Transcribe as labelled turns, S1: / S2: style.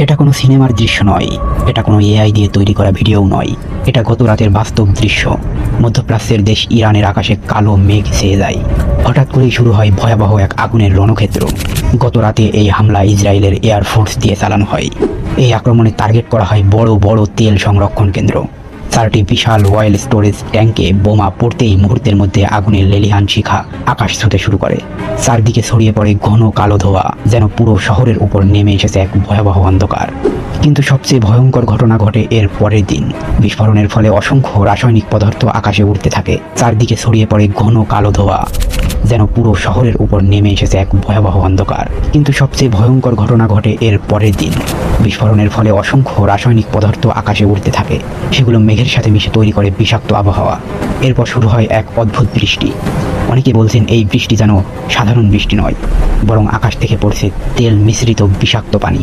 S1: এটা কোনো সিনেমার দৃশ্য নয়, এটা কোনো এআই দিয়ে তৈরি করা ভিডিও নয়, এটা গত রাতের বাস্তব দৃশ্য। মধ্যপ্রাচ্যের দেশ ইরানের আকাশে কালো মেঘ ছেয়ে যায়। হঠাৎ করেই শুরু হয় ভয়াবহ এক আগুনের রণক্ষেত্র। গত রাতে এই হামলা ইসরায়েলের এয়ারফোর্স দিয়ে চালানো হয়। এই আক্রমণে টার্গেট করা হয় বড় বড় তেল সংরক্ষণ কেন্দ্র। 4টি বিশাল অয়েল স্টোরেজ ট্যাঙ্কে বোমা পড়তেই মুহূর্তের মধ্যে আগুনের লেলিহান শিখা আকাশ ছুঁতে শুরু করে। চারদিকে ছড়িয়ে পড়ে ঘন কালো ধোঁয়া, যেন পুরো শহরের উপর নেমে এসেছে এক ভয়াবহ অন্ধকার। কিন্তু সবচেয়ে ভয়ঙ্কর ঘটনা ঘটে এর পরের দিন। বিস্ফোরণের ফলে অসংখ্য রাসায়নিক পদার্থ আকাশে উঠতে থাকে। চারদিকে ছড়িয়ে পড়ে ঘন কালো ধোঁয়া, যেন পুরো শহরের উপর নেমে এসেছে এক ভয়াবহ অন্ধকার। কিন্তু সবচেয়ে ভয়ঙ্কর ঘটনা ঘটে এর পরের দিন। বিস্ফোরণের ফলে অসংখ্য রাসায়নিক পদার্থ আকাশে উঠতে থাকে। সেগুলো মেঘের সাথে মিশে তৈরি করে বিষাক্ত আবহাওয়া। এরপর শুরু হয় এক অদ্ভুত বৃষ্টি। অনেকে বলছেন এই বৃষ্টি যেন সাধারণ বৃষ্টি নয়, বরং আকাশ থেকে পড়ছে তেল মিশ্রিত বিষাক্ত পানি।